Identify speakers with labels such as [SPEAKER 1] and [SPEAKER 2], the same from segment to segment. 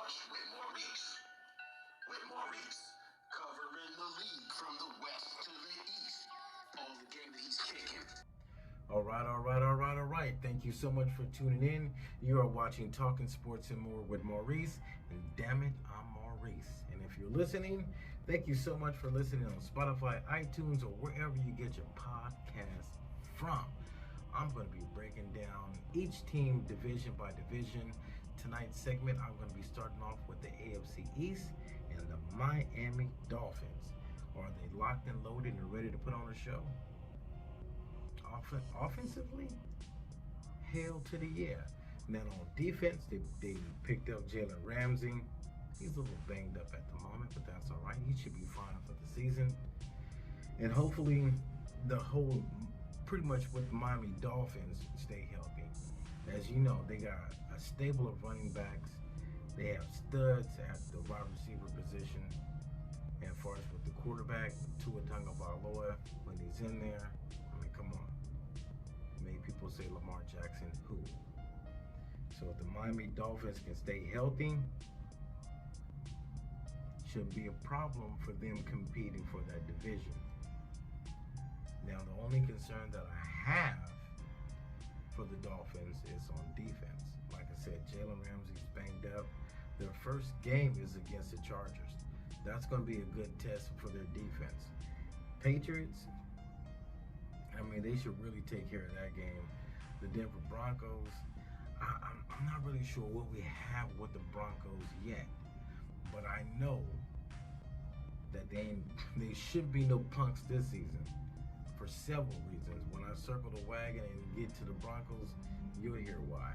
[SPEAKER 1] Sports with Maurice. With Maurice, covering the league from the west to the east. All the game that he's kicking. All right. Thank you so much for tuning in. You are watching Talking Sports and More with Maurice. And damn it, I'm Maurice. And if you're listening, thank you so much for listening on Spotify, iTunes, or wherever you get your podcast from. I'm going to be breaking down each team division by division. Tonight's segment, I'm going to be starting off with the AFC East and the Miami Dolphins. Are they locked and loaded and ready to put on a show? Offensively, hell to the yeah. Now on defense, they picked up Jalen Ramsey. He's a little banged up at the moment, but that's all right. He should be fine for the season. And hopefully pretty much with the Miami Dolphins stay healthy. As you know, they got a stable of running backs. They have studs at the wide receiver position. And as far as with the quarterback, Tua Tagovailoa, when he's in there, I mean, come on. Many people say Lamar Jackson, who? So if the Miami Dolphins can stay healthy, should be a problem for them competing for that division. Now, the only concern that I have for the Dolphins is on defense. Like I said, Jalen Ramsey's banged up. Their first game is against the Chargers. That's going to be a good test for their defense. Patriots, I mean, they should really take care of that game. The Denver Broncos, I'm not really sure what we have with the Broncos yet. But I know that they should be no punks this season for several reasons. When I circle the wagon and get to the Broncos, you'll hear why.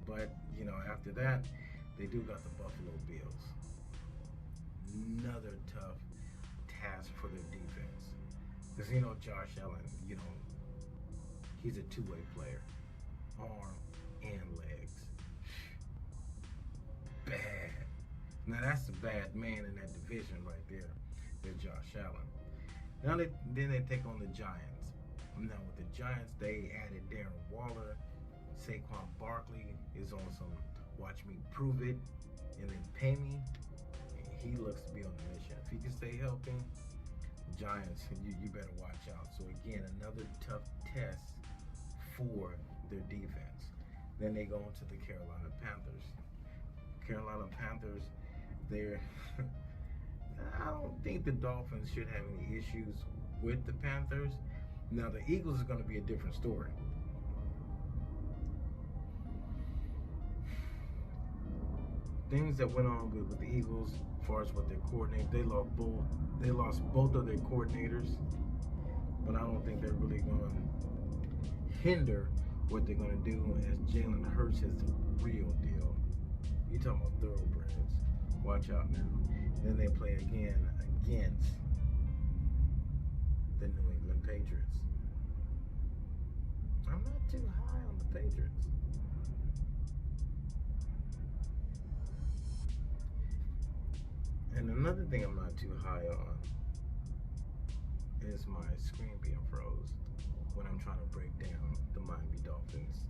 [SPEAKER 1] But, you know, after that, they do got the Buffalo Bills. Another tough task for their defense. Because, you know, Josh Allen, you know, he's a two-way player. Arm and legs. Bad. Now, that's the bad man in that division right there. They're Josh Allen. Now, then they take on the Giants. Now, with the Giants, they added Darren Waller. Saquon Barkley is on some watch me prove it and then pay me. And he looks to be on the mission. If he can stay healthy, Giants, you better watch out. So, again, another tough test for their defense. Then they go into the Carolina Panthers. Carolina Panthers, they're... I don't think the Dolphins should have any issues with the Panthers. Now, the Eagles is going to be a different story. Things that went on with the Eagles, as far as what their coordinator, they lost both of their coordinators. But I don't think they're really going to hinder what they're going to do, as Jalen Hurts is the real deal. You're talking about thoroughbreds. Watch out now. Then they play again against the New England Patriots. I'm not too high on the Patriots. And another thing I'm not too high on is my screen being froze when I'm trying to break down the Miami Dolphins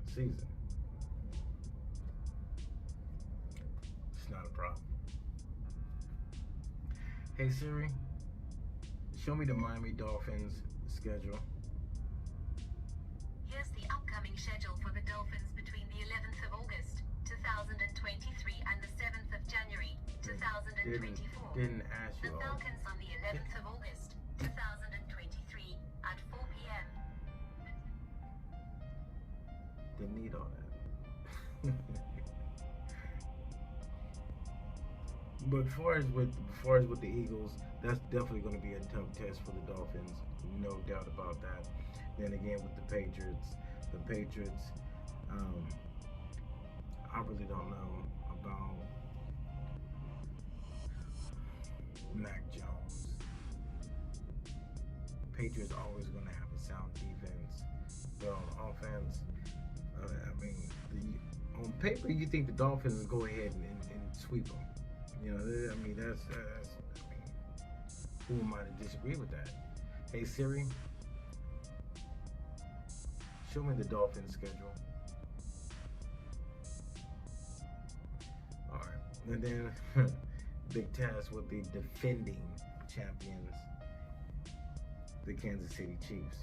[SPEAKER 1] season. It's not a problem. Hey Siri, show me the Miami Dolphins schedule.
[SPEAKER 2] Here's the upcoming schedule for the Dolphins between the 11th of August, 2023 and the 7th of January, 2024.
[SPEAKER 1] Didn't ask you
[SPEAKER 2] The
[SPEAKER 1] all.
[SPEAKER 2] Falcons on the 11th of August, 2023 at 4 p.m.
[SPEAKER 1] Didn't need all that. But as far as with the Eagles, that's definitely going to be a tough test for the Dolphins, no doubt about that. Then again with the Patriots, I really don't know about Mac Jones. Patriots are always going to have a sound defense, but on offense, I mean, on paper, you think the Dolphins will go ahead and sweep them. You know, I mean, that's I mean, who am I to disagree with that? Hey Siri, show me the Dolphins schedule. All right. And then big task with the defending champions, the Kansas City Chiefs.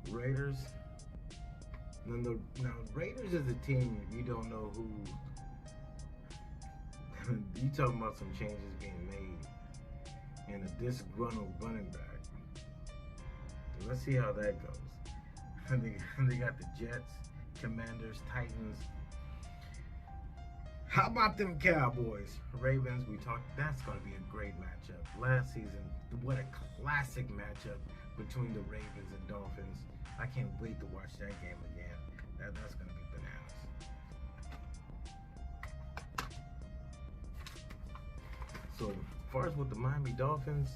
[SPEAKER 1] Raiders. Now Raiders is a team you don't know who. You talking about some changes being made and a disgruntled running back. Let's see how that goes. They got the Jets, Commanders, Titans. How about them Cowboys? Ravens, we talked. That's going to be a great matchup. Last season, what a classic matchup between the Ravens and Dolphins. I can't wait to watch that game again. That's going to be bananas. So, as far as with the Miami Dolphins,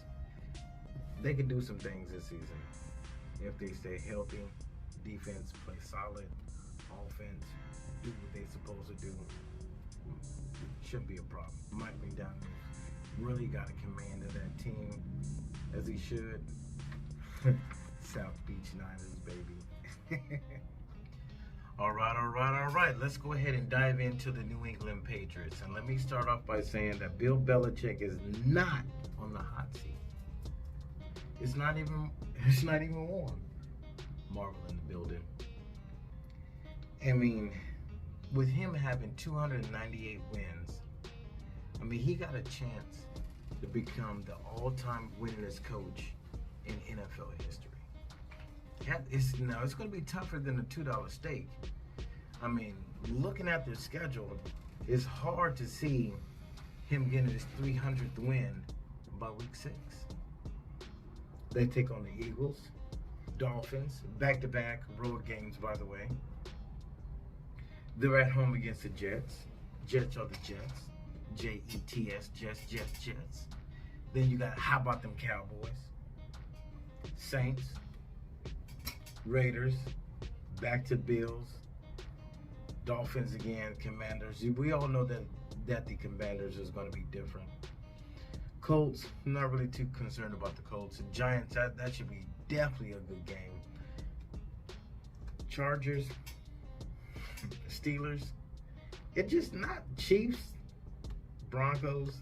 [SPEAKER 1] they can do some things this season. If they stay healthy, defense play solid, offense do what they're supposed to do, shouldn't be a problem. Mike McDonald really got a command of that team, as he should. South Beach Niners, baby. All right. Let's go ahead and dive into the New England Patriots. And let me start off by saying that Bill Belichick is not on the hot seat. It's not even warm. Marvel in the building. I mean, with him having 298 wins, I mean, he got a chance to become the all-time winningest coach in NFL history. It's going to be tougher than a $2 steak. I mean, looking at their schedule, it's hard to see him getting his 300th win by week 6. They take on the Eagles, Dolphins, back-to-back road games, by the way. They're at home against the Jets. Jets are the Jets. Jets, Jets. Then you got, how about them Cowboys? Saints, Raiders, back to Bills, Dolphins again, Commanders. We all know that the Commanders is going to be different. Colts, I'm not really too concerned about the Colts. The Giants, that should be definitely a good game. Chargers, Steelers, it's just not. Chiefs, Broncos,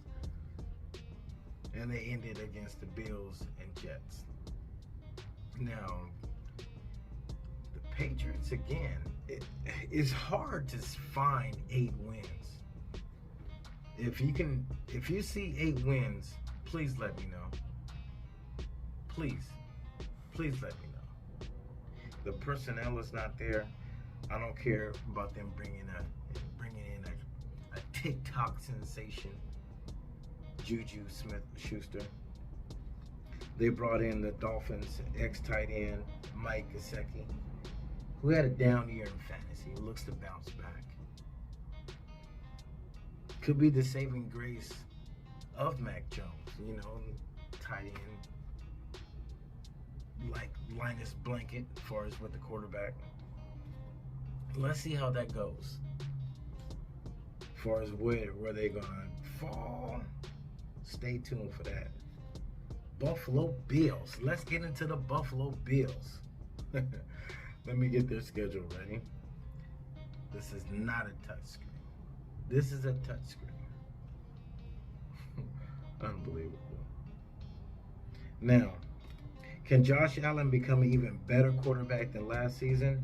[SPEAKER 1] and they ended against the Bills and Jets. Now, the Patriots, again, it's hard to find 8 wins. If you see 8 wins, please let me know. Please let me know. The personnel is not there. I don't care about them bringing in a TikTok sensation, Juju Smith-Schuster. They brought in the Dolphins ex-tight end Mike Gesicki, who had a down year in fantasy. He looks to bounce back. Could be the saving grace of Mac Jones, tight end, like Linus Blanket, as far as with the quarterback. Let's see how that goes. As far as where they're going to fall, stay tuned for that. Buffalo Bills. Let's get into the Buffalo Bills. Let me get their schedule ready. This is not a touchscreen. This is a touchscreen. Unbelievable. Now, can Josh Allen become an even better quarterback than last season?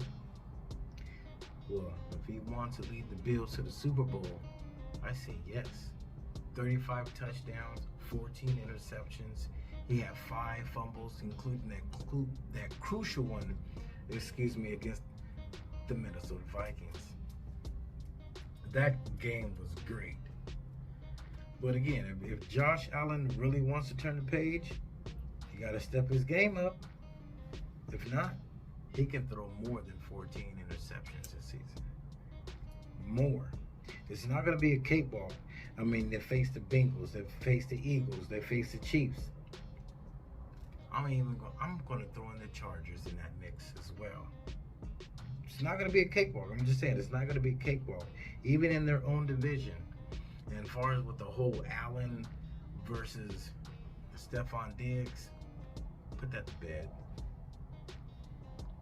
[SPEAKER 1] Well, if he wants to lead the Bills to the Super Bowl, I say yes. 35 touchdowns, 14 interceptions. He had 5 fumbles, including that crucial one, against the Minnesota Vikings. That game was great. But again, if Josh Allen really wants to turn the page, he got to step his game up. If not, he can throw more than 14 interceptions this season. More. It's not going to be a cakewalk. I mean, they face the Bengals, they face the Eagles, they face the Chiefs. I'm going to throw in the Chargers in that mix as well. It's not going to be a cakewalk. I'm just saying, it's not going to be a cakewalk. Even in their own division. And as far as with the whole Allen versus Stephon Diggs, put that to bed.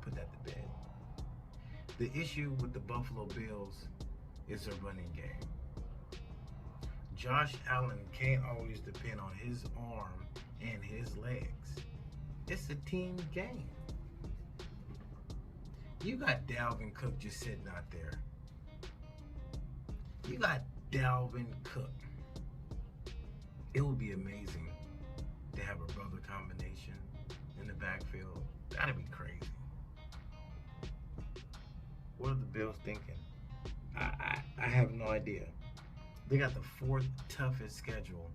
[SPEAKER 1] Put that to bed. The issue with the Buffalo Bills is their running game. Josh Allen can't always depend on his arm and his legs. It's a team game. You got Dalvin Cook just sitting out there. You got Dalvin Cook. It would be amazing to have a brother combination in the backfield. That'd be crazy. What are the Bills thinking? I have no idea. They got the 4th toughest schedule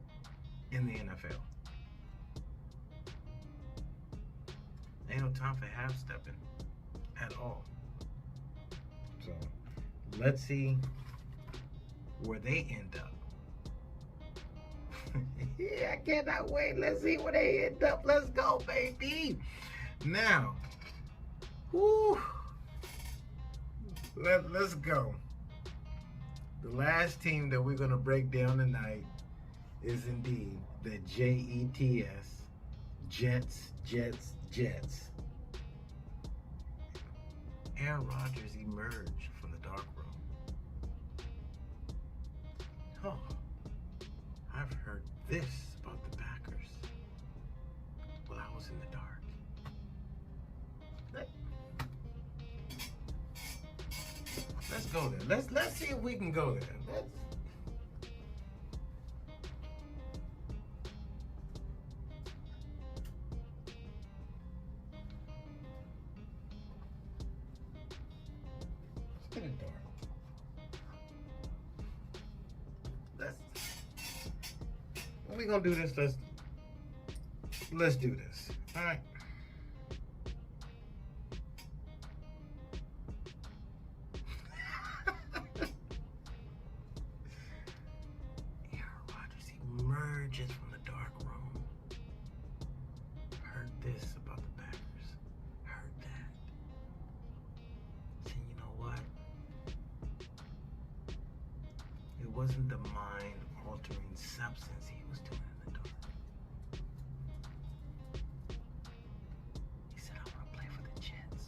[SPEAKER 1] in the NFL. Ain't no time for half-stepping at all. So, let's see where they end up. Yeah, I cannot wait. Let's see where they end up. Let's go, baby. Now, whoo, let's go. The last team that we're going to break down tonight is indeed the Jets. Jets. Aaron Rodgers emerged from the dark room. Oh, I've heard this about the Packers while I was in the dark. Let's go there. Let's see if we can go there. Let's get it dark. When we gonna do this, let's do this. All right. Emerges from the dark room. Heard this about the Packers. Heard that. And you know what? It wasn't the mind-altering substance he was doing in the dark. He said, I want to play for the Jets.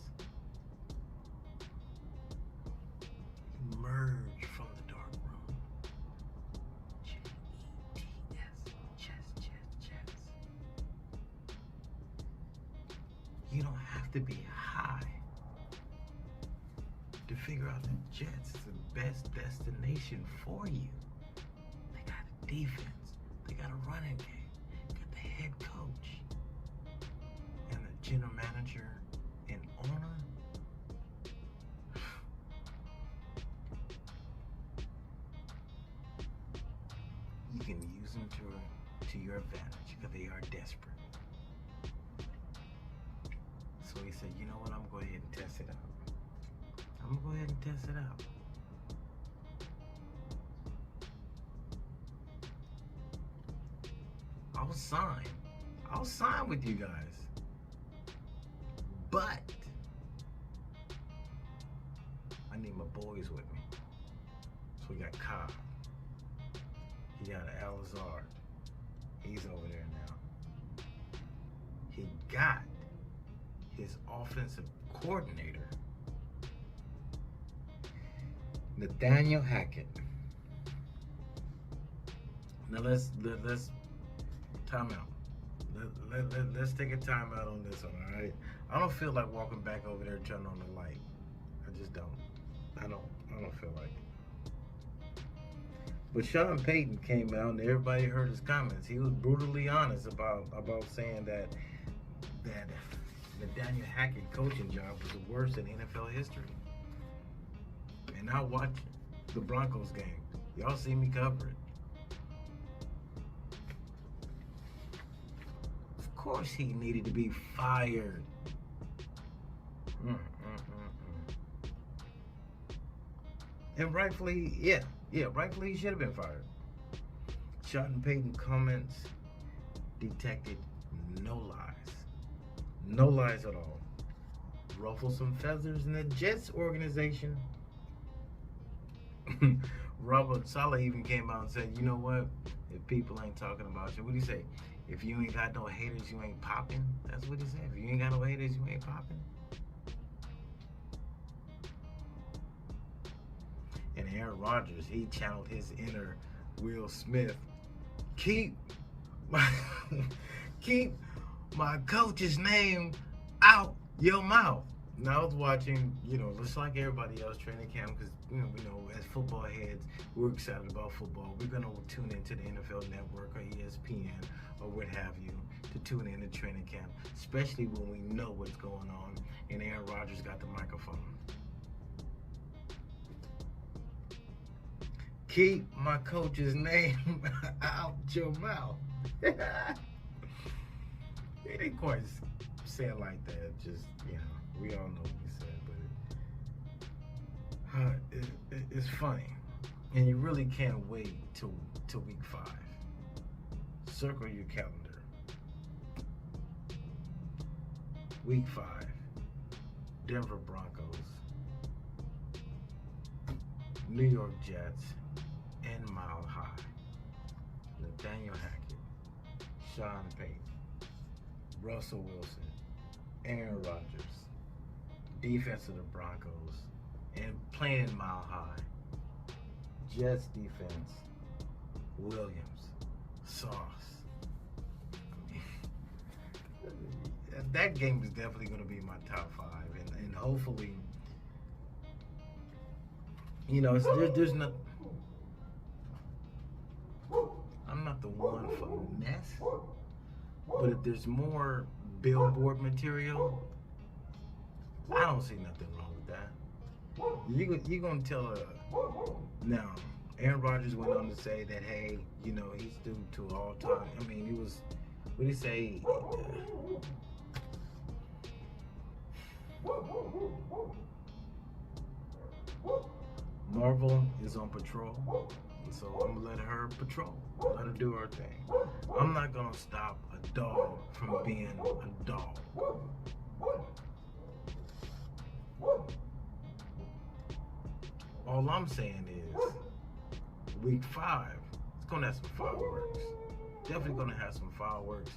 [SPEAKER 1] Emerge from the dark room. You don't have to be high to figure out that Jets is the best destination for you. They got a defense. They got a running game. They got the head coach and the general manager and owner. You can use them to your advantage because they are desperate. So he said, you know what, I'm going to go ahead and test it out. I'm going to go ahead and test it out. I'll sign with you guys. But I need my boys with me. So we got Cobb. He got Alazard. He's over there now. He got his offensive coordinator, Nathaniel Hackett. Now let's time out. Let's take a time out on this one, all right? I don't feel like walking back over there and turning on the light. I just don't. I don't feel like it. But Sean Payton came out and everybody heard his comments. He was brutally honest about saying that Nathaniel Hackett coaching job was the worst in NFL history. And I watched the Broncos game. Y'all see me cover it. Of course he needed to be fired. And rightfully, rightfully he should have been fired. Sean Payton comments detected no lies. No lies at all. Ruffle some feathers in the Jets organization. Robert Saleh even came out and said, you know what? If people ain't talking about you, what do you say? If you ain't got no haters, you ain't popping. That's what he said. If you ain't got no haters, you ain't popping. And Aaron Rodgers, he channeled his inner Will Smith, keep my keep my coach's name out your mouth. Now I was watching, just like everybody else, training camp, because we know as football heads, we're excited about football. We're gonna tune into the NFL Network or ESPN or what have you to tune in to training camp, especially when we know what's going on. And Aaron Rodgers got the microphone. Keep my coach's name out your mouth. He didn't quite say it like that. Just, we all know what he said, but it's funny. And you really can't wait till week 5. Circle your calendar. Week 5, Denver Broncos, New York Jets, and Mile High. Nathaniel Hackett, Sean Payton, Russell Wilson, Aaron Rodgers, defense of the Broncos, and playing Mile High, Jets defense, Williams, Sauce. That game is definitely going to be my top 5, and hopefully, there's not. I'm not the one for mess, but if there's more billboard material, I don't see nothing wrong with that. You're gonna tell her now. Aaron Rodgers went on to say that, hey, he's due to all time. I mean, he was. What did he say? Marvel is on patrol, so I'm gonna let her patrol. Let her do her thing. I'm not gonna stop a dog from being a dog. All I'm saying is, week 5, it's gonna have some fireworks. Definitely gonna have some fireworks.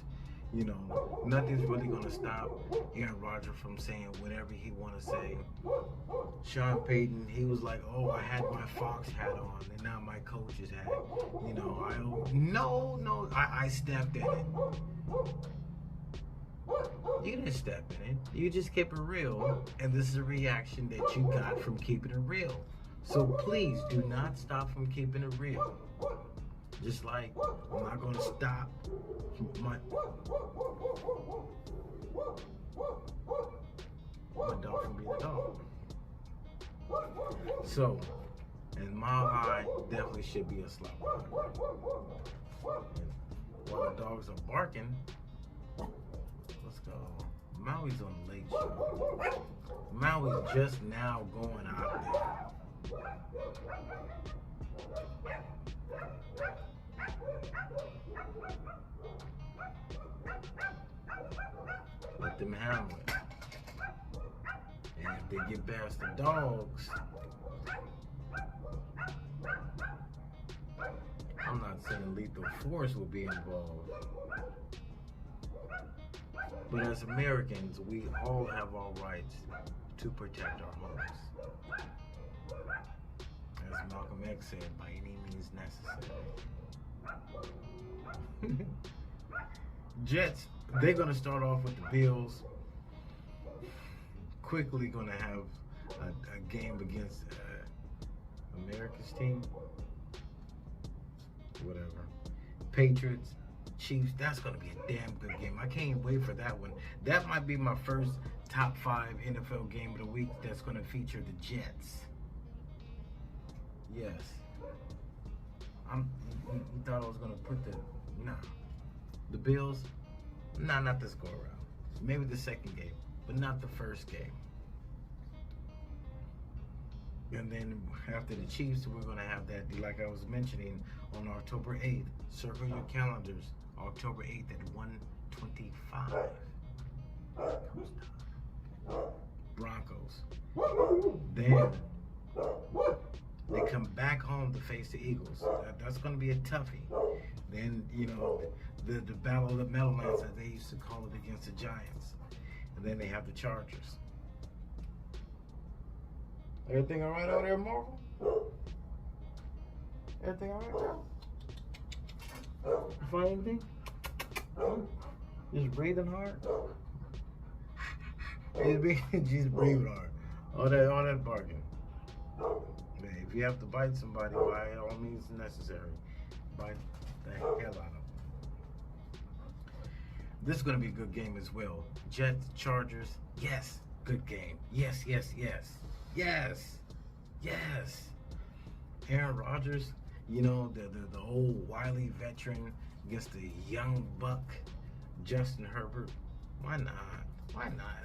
[SPEAKER 1] Nothing's really gonna stop Aaron Rodgers from saying whatever he want to say. Sean Payton, he was like, "Oh, I had my Fox hat on, and now my coach's hat." I stepped in it. You didn't step in it. You just kept it real, and this is a reaction that you got from keeping it real. So please do not stop from keeping it real. Just like I'm not gonna stop my dog from being a dog. So, and Mile High definitely should be a slap. While the dogs are barking, let's go. Maui's on the late show. Maui's just now going out there. Let them handle it. And if they get past the dogs, I'm not saying lethal force will be involved. But as Americans, we all have our rights to protect our homes. As Malcolm X said, by any means necessary. Jets, they're going to start off with the Bills. Quickly going to have a game against America's team. Whatever. Patriots, Chiefs, that's going to be a damn good game. I can't wait for that one. That might be my first top 5 NFL game of the week that's going to feature the Jets. Yes. You thought I was going to put the Bills? Nah, not this go around. Maybe the second game, but not the first game. And then after the Chiefs, we're going to have that, like I was mentioning, on October 8th. Circle your calendars. October 8th at 1:25. Broncos. Then they come back home to face the Eagles. That's going to be a toughie. Then, the Battle of the Meadowlands, as they used to call it, against the Giants. And then they have the Chargers. Everything all right over there, Marvel? Everything all right, girl? You find anything? Just breathing hard. Just breathing hard. All that barking. Hey, if you have to bite somebody, by all means necessary, bite the hell out of them. This is going to be a good game as well. Jets, Chargers, yes, good game. Yes. Aaron Rodgers, you know, the old wily veteran against the young buck, Justin Herbert. Why not?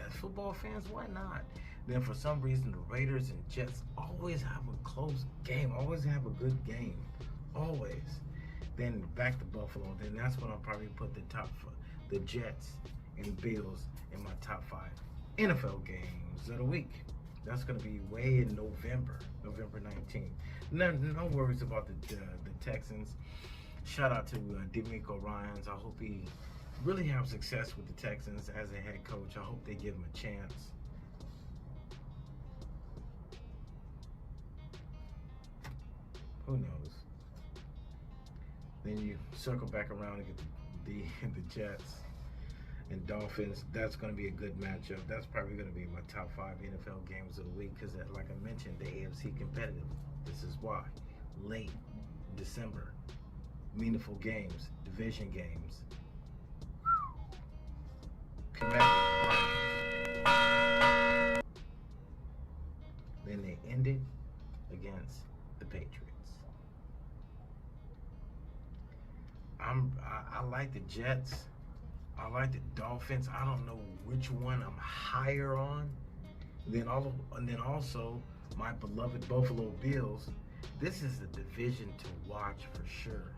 [SPEAKER 1] As football fans, why not? Then for some reason, the Raiders and Jets always have a close game, always have a good game, always. Then back to Buffalo. Then that's when I'll probably put the Jets and Bills in my top 5 NFL games of the week. That's going to be way in November 19th. No worries about the Texans. Shout out to DeMeco Ryans. I hope he really have success with the Texans as a head coach. I hope they give him a chance. Who knows? Then you circle back around and get the Jets and Dolphins. That's going to be a good matchup. That's probably going to be my top 5 NFL games of the week because, like I mentioned, the AFC competitive. This is why. Late December, meaningful games, division games. Then they ended against the Patriots. I like the Jets. I like the Dolphins. I don't know which one I'm higher on. And then also my beloved Buffalo Bills. This is a division to watch for sure.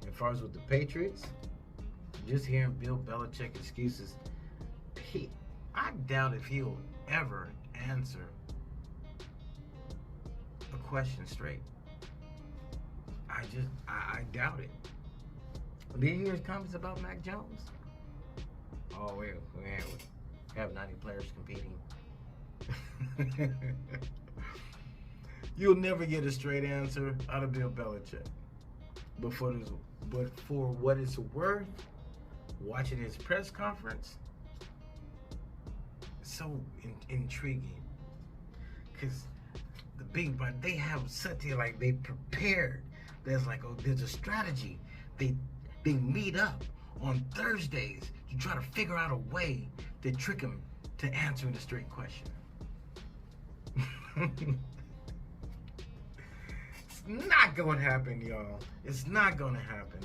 [SPEAKER 1] As far as with the Patriots, just hearing Bill Belichick excuses, I doubt if he'll ever answer a question straight. I doubt it. Did you hear his comments about Mac Jones? Oh, we have 90 players competing. You'll never get a straight answer out of Bill Belichick. But for what it's worth, watching his press conference, it's so intriguing. Because they have something like they prepared. There's a strategy. They meet up on Thursdays to try to figure out a way to trick him to answering the straight question. It's not going to happen, y'all. It's not going to happen.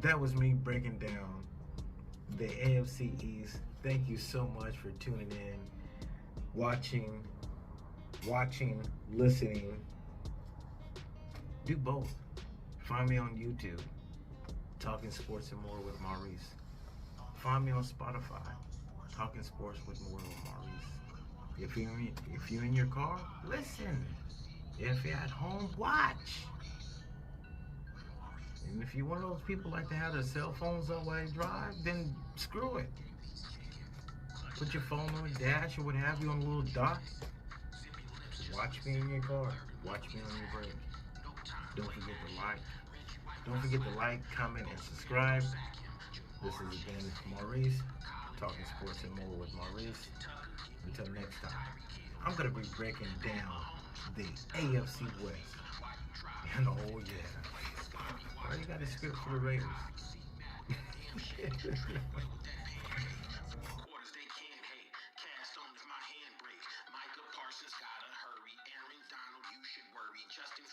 [SPEAKER 1] That was me breaking down the AFC East. Thank you so much for tuning in, watching, listening. Do both. Find me on YouTube, Talking Sports and More with Maurice. Find me on Spotify, Talking Sports with More with Maurice. If you're in your car, listen. If you're at home, watch. And if you're one of those people like to have their cell phones on while they drive, then screw it. Put your phone on the dash or what have you on a little dock. Watch me in your car. Watch me on your break. Don't forget to like, comment, and subscribe. This has been Maurice, Talking Sports and More with Maurice. Until next time, I'm going to be breaking down the AFC West. And oh yeah, why you got a script for the Raiders? Justin